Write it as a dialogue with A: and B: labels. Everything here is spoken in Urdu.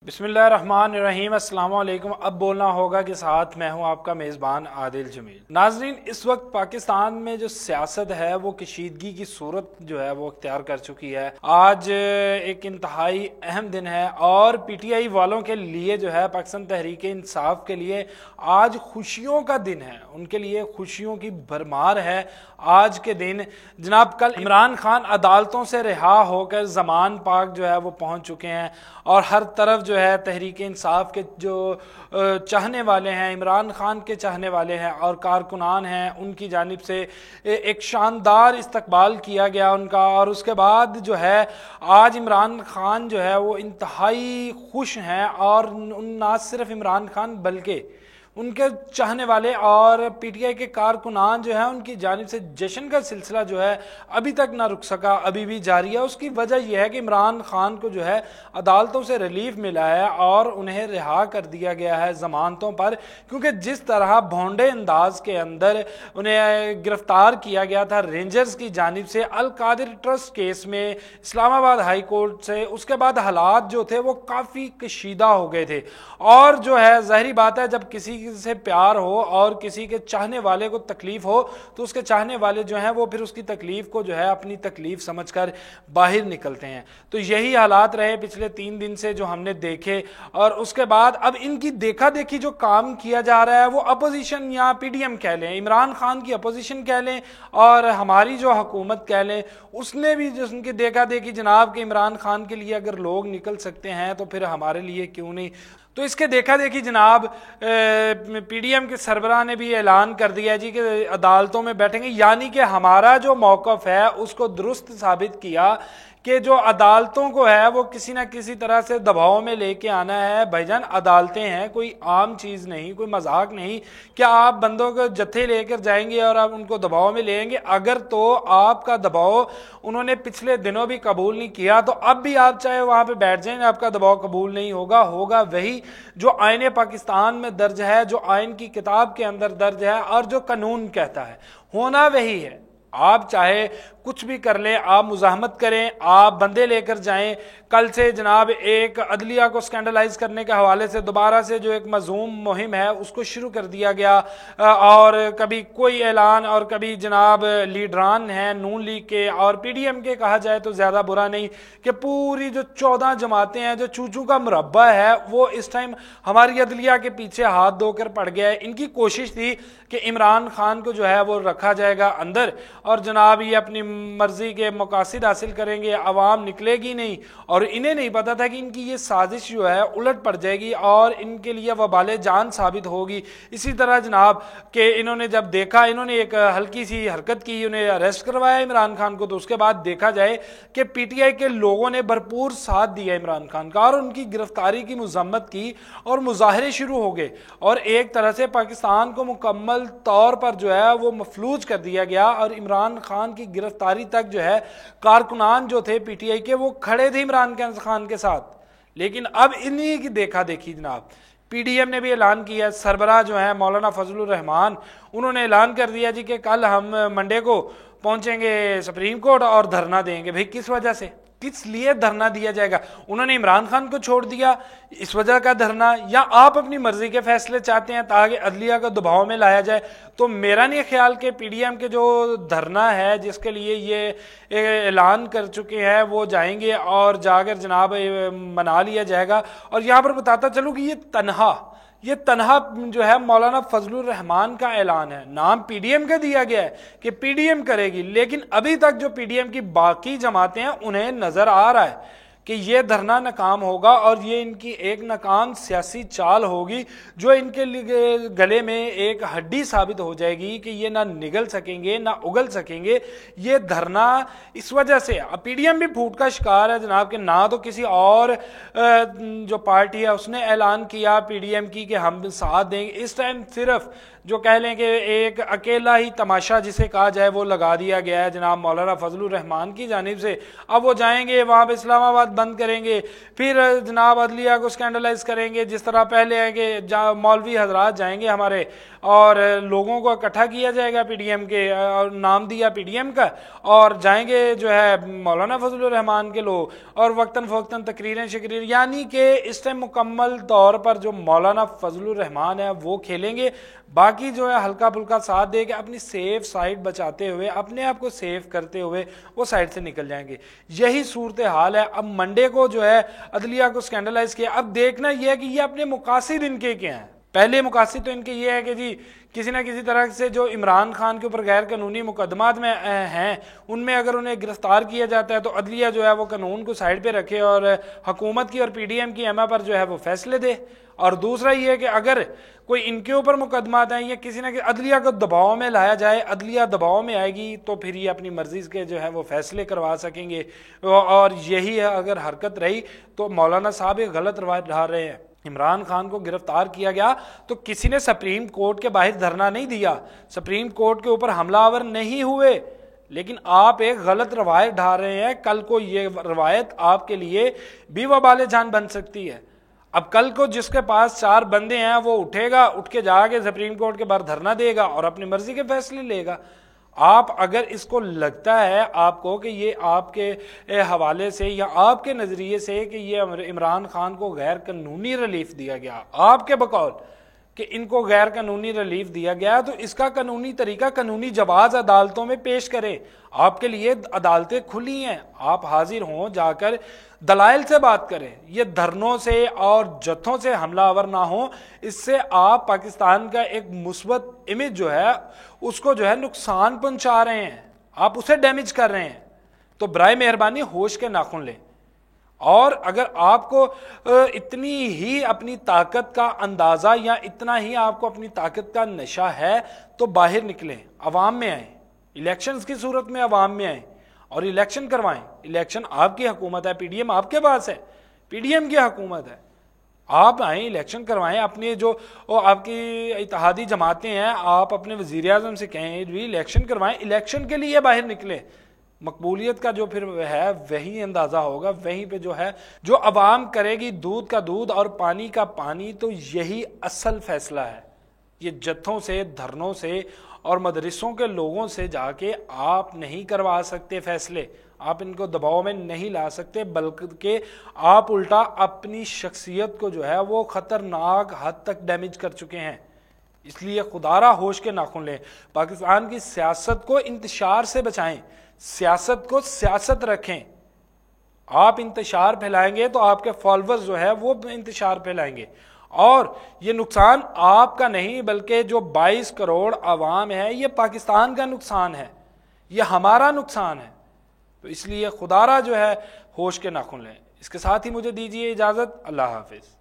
A: بسم اللہ الرحمن الرحیم۔ السلام علیکم۔ اب بولنا ہوگا کہ ساتھ میں ہوں آپ کا میزبان عادل جمیل۔ ناظرین، اس وقت پاکستان میں جو سیاست ہے وہ کشیدگی کی صورت جو ہے وہ اختیار کر چکی ہے۔ آج ایک انتہائی اہم دن ہے اور پی ٹی آئی والوں کے لیے جو ہے، پاکستان تحریک انصاف کے لیے آج خوشیوں کا دن ہے، ان کے لیے خوشیوں کی بھرمار ہے۔ آج کے دن جناب کل عمران خان عدالتوں سے رہا ہو کر زمان پاک جو ہے وہ پہنچ چکے ہیں اور ہر طرف جو ہے تحریک انصاف کے جو چاہنے والے ہیں، عمران خان کے چاہنے والے ہیں اور کارکنان ہیں، ان کی جانب سے ایک شاندار استقبال کیا گیا ان کا۔ اور اس کے بعد جو ہے آج عمران خان جو ہے وہ انتہائی خوش ہیں، اور نہ صرف عمران خان بلکہ ان کے چاہنے والے اور پی ٹی آئی کے کارکنان جو ہیں، ان کی جانب سے جشن کا سلسلہ جو ہے ابھی تک نہ رک سکا، ابھی بھی جاری ہے۔ اس کی وجہ یہ ہے کہ عمران خان کو جو ہے عدالتوں سے ریلیف ملا ہے اور انہیں رہا کر دیا گیا ہے ضمانتوں پر، کیونکہ جس طرح بھونڈے انداز کے اندر انہیں گرفتار کیا گیا تھا رینجرز کی جانب سے القادری ٹرسٹ کیس میں اسلام آباد ہائی کورٹ سے، اس کے بعد حالات جو تھے وہ کافی کشیدہ ہو گئے تھے۔ اور جو ہے ظاہری بات ہے، جب کسی سے پیار ہو اور کسی کے چاہنے والے کو تکلیف ہو تو اس کے چاہنے والے جو ہیں وہ پھر اس کی تکلیف کو جو ہے اپنی تکلیف سمجھ کر باہر نکلتے ہیں۔ تو یہی حالات رہے پچھلے 3 دن سے جو ہم نے دیکھے، اور اس کے بعد اب ان کی دیکھا دیکھی جو کام کیا جا رہا ہے وہ اپوزیشن یا پی ڈی ایم کہہ لیں، عمران خان کی اپوزیشن کہہ لیں اور ہماری جو حکومت کہہ لیں، اس نے بھی جس ان کی دیکھا دیکھی جناب کہ عمران خان کے لیے اگر لوگ نکل سکتے ہیں تو پھر ہمارے لیے کیوں نہیں۔ تو اس کے دیکھا دیکھی جناب پی ڈی ایم کے سربراہ نے بھی اعلان کر دیا جی کہ عدالتوں میں بیٹھیں گے، یعنی کہ ہمارا جو موقف ہے اس کو درست ثابت کیا کہ جو عدالتوں کو ہے وہ کسی نہ کسی طرح سے دباؤ میں لے کے آنا ہے۔ بھائی جان، عدالتیں ہیں، کوئی عام چیز نہیں، کوئی مذاق نہیں کہ آپ بندوں کو جتھے لے کر جائیں گے اور آپ ان کو دباؤ میں لیں گے۔ اگر تو آپ کا دباؤ انہوں نے پچھلے دنوں بھی قبول نہیں کیا تو اب بھی آپ چاہے وہاں پہ بیٹھ جائیں، آپ کا دباؤ قبول نہیں ہوگا۔ ہوگا وہی جو آئین پاکستان میں درج ہے، جو آئین کی کتاب کے اندر درج ہے اور جو قانون کہتا ہے، ہونا وہی ہے۔ آپ چاہے کچھ بھی کر لیں، آپ مزاحمت کریں، آپ بندے لے کر جائیں۔ کل سے جناب ایک عدلیہ کو سکینڈلائز کرنے کے حوالے سے دوبارہ سے جو ایک مذموم مہم ہے اس کو شروع کر دیا گیا، اور کبھی کوئی اعلان اور کبھی جناب لیڈران ہیں نون لیگ کے اور پی ڈی ایم کے، کہا جائے تو زیادہ برا نہیں کہ پوری جو 14 جماعتیں ہیں، جو چوچو کا مربع ہے، وہ اس ٹائم ہماری عدلیہ کے پیچھے ہاتھ دھو کر پڑ گیا ہے۔ ان کی کوشش تھی کہ عمران خان کو جو ہے وہ رکھا جائے گا اندر اور جناب یہ اپنی مرضی کے مقاصد حاصل کریں گے، عوام نکلے گی نہیں، اور انہیں نہیں پتا تھا کہ ان کی یہ سازش جو ہے الٹ پڑ جائے گی اور ان کے لیے وبال جان ثابت ہوگی۔ اسی طرح جناب کہ انہوں نے جب دیکھا، انہوں نے ایک ہلکی سی حرکت کی، انہیں اریسٹ کروایا عمران خان کو، تو اس کے بعد دیکھا جائے کہ پی ٹی آئی کے لوگوں نے بھرپور ساتھ دیا عمران خان کا اور ان کی گرفتاری کی مذمت کی اور مظاہرے شروع ہو گئے، اور ایک طرح سے پاکستان کو مکمل طور پر جو ہے وہ مفلوج کر دیا گیا۔ اور عمران خان کی گرفتاری تک جو ہے کارکنان جو تھے پی ٹی آئی کے وہ کھڑے تھے عمران خان کے ساتھ، لیکن اب انہی کی دیکھا دیکھی جناب پی ڈی ایم نے بھی اعلان کیا، سربراہ جو ہے مولانا فضل الرحمان، انہوں نے اعلان کر دیا جی کہ کل ہم منڈے کو پہنچیں گے سپریم کورٹ اور دھرنا دیں گے۔ بھئی کس وجہ سے، کس لیے دھرنا دیا جائے گا؟ انہوں نے عمران خان کو چھوڑ دیا، اس وجہ کا دھرنا، یا آپ اپنی مرضی کے فیصلے چاہتے ہیں تاکہ عدلیہ کو دباؤ میں لایا جائے؟ تو میرا نہیں خیال کہ پی ڈی ایم کے جو دھرنا ہے جس کے لیے یہ اعلان کر چکے ہیں وہ جائیں گے اور جا کر جناب منا لیا جائے گا۔ اور یہاں پر بتاتا چلوں کہ یہ تنہا جو ہے مولانا فضل الرحمان کا اعلان ہے، نام پی ڈی ایم کا دیا گیا ہے کہ پی ڈی ایم کرے گی، لیکن ابھی تک جو پی ڈی ایم کی باقی جماعتیں ہیں انہیں نظر آ رہا ہے کہ یہ دھرنا ناکام ہوگا اور یہ ان کی ایک ناکام سیاسی چال ہوگی جو ان کے گلے میں ایک ہڈی ثابت ہو جائے گی کہ یہ نہ نگل سکیں گے نہ اگل سکیں گے۔ یہ دھرنا اس وجہ سے پی ڈی ایم بھی پھوٹ کا شکار ہے جناب کہ نہ تو کسی اور جو پارٹی ہے اس نے اعلان کیا پی ڈی ایم کی کہ ہم ساتھ دیں گے، اس ٹائم صرف جو کہہ لیں کہ ایک اکیلا ہی تماشا جسے کہا جائے وہ لگا دیا گیا ہے جناب مولانا فضل الرحمان کی جانب سے. اب وہ جائیں گے وہاں پہ اسلام آباد بند کریں گے, پھر جناب عدلیہ کو اسکینڈلائز کریں گے, جس طرح پہلے ہے کہ مولوی حضرات جائیں گے ہمارے اور لوگوں کو اکٹھا کیا جائے گا پی ڈی ایم کے, اور نام دیا پی ڈی ایم کا, اور جائیں گے جو ہے مولانا فضل الرحمان کے لوگ اور وقتاً فوقتاً تقریریں شکریر, یعنی کہ اس ٹائم مکمل طور پر جو مولانا فضل الرحمان ہے وہ کھیلیں گے. باقی جو ہے ہلکا پھلکا ساتھ دے کے اپنی سیف سائڈ بچاتے ہوئے, اپنے آپ کو سیف کرتے ہوئے وہ سائڈ سے نکل جائیں گے. یہی صورتحال ہے. اب منڈے کو جو ہے عدلیہ کو اسکینڈلائز کیا, اب دیکھنا یہ ہے کہ یہ اپنے مقاصد ان کے کیا ہیں. پہلے مقاصد تو ان کے یہ ہے کہ جی کسی نہ کسی طرح سے جو عمران خان کے اوپر غیر قانونی مقدمات میں ہیں ان میں اگر انہیں گرفتار کیا جاتا ہے تو عدلیہ جو ہے وہ قانون کو سائڈ پہ رکھے اور حکومت کی اور پی ڈی ایم کی ایما پر جو ہے وہ فیصلے دے. اور دوسرا یہ ہے کہ اگر کوئی ان کے اوپر مقدمات ہیں یا کسی نہ کسی عدلیہ کو دباؤ میں لایا جائے, عدلیہ دباؤ میں آئے گی تو پھر یہ اپنی مرضی کے جو ہے وہ فیصلے کروا سکیں گے. اور یہی ہے اگر حرکت رہی تو مولانا صاحب ایک غلط روایت ڈھا رہے ہیں. عمران خان کو گرفتار کیا گیا تو کسی نے سپریم کورٹ کے باہر دھرنا نہیں دیا, سپریم کورٹ کے اوپر حملہ آور نہیں ہوئے, لیکن آپ ایک غلط روایت ڈھا رہے ہیں. کل کو یہ روایت آپ کے لیے بھی وبال جان بن سکتی ہے. اب کل کو جس کے پاس 4 بندے ہیں وہ اٹھے گا, اٹھ کے جا کے سپریم کورٹ کے باہر دھرنا دے گا اور اپنی مرضی کے فیصلے لے گا. آپ اگر اس کو لگتا ہے آپ کو کہ یہ آپ کے حوالے سے یا آپ کے نظریے سے کہ یہ عمران خان کو غیر قانونی ریلیف دیا گیا, آپ کے بقول کہ ان کو غیر قانونی ریلیف دیا گیا, تو اس کا قانونی طریقہ قانونی جواز عدالتوں میں پیش کریں. آپ کے لیے عدالتیں کھلی ہیں, آپ حاضر ہوں, جا کر دلائل سے بات کریں. یہ دھرنوں سے اور جتھوں سے حملہ آور نہ ہوں, اس سے آپ پاکستان کا ایک مثبت امیج جو ہے اس کو جو ہے نقصان پہنچا رہے ہیں, آپ اسے ڈیمیج کر رہے ہیں. تو برائے مہربانی ہوش کے ناخن لیں. اور اگر آپ کو اتنی ہی اپنی طاقت کا اندازہ یا اتنا ہی آپ کو اپنی طاقت کا نشہ ہے تو باہر نکلیں, عوام میں آئیں, الیکشنز کی صورت میں عوام میں آئیں اور الیکشن کروائیں. الیکشن آپ کی حکومت ہے, پی ڈی ایم آپ کے پاس ہے, پی ڈی ایم کی حکومت ہے, آپ آئیں الیکشن کروائیں. اپنے جو آپ کی اتحادی جماعتیں ہیں آپ اپنے وزیر اعظم سے کہیں بھی الیکشن کروائیں, الیکشن کے لیے باہر نکلیں. مقبولیت کا جو پھر ہے وہی اندازہ ہوگا, وہیں پہ جو ہے جو عوام کرے گی دودھ کا دودھ اور پانی کا پانی. تو یہی اصل فیصلہ ہے. یہ جتھوں سے, دھرنوں سے اور مدرسوں کے لوگوں سے جا کے آپ نہیں کروا سکتے فیصلے, آپ ان کو دباؤ میں نہیں لا سکتے, بلکہ آپ الٹا اپنی شخصیت کو جو ہے وہ خطرناک حد تک ڈیمیج کر چکے ہیں. اس لیے خدا را ہوش کے ناخن لیں. پاکستان کی سیاست کو انتشار سے بچائیں, سیاست کو سیاست رکھیں. آپ انتشار پھیلائیں گے تو آپ کے فالوورز جو ہے وہ انتشار پھیلائیں گے, اور یہ نقصان آپ کا نہیں بلکہ جو 22 کروڑ عوام ہے یہ پاکستان کا نقصان ہے, یہ ہمارا نقصان ہے. تو اس لیے خدا را جو ہے ہوش کے ناخن لیں. اس کے ساتھ ہی مجھے دیجیے اجازت. اللہ حافظ.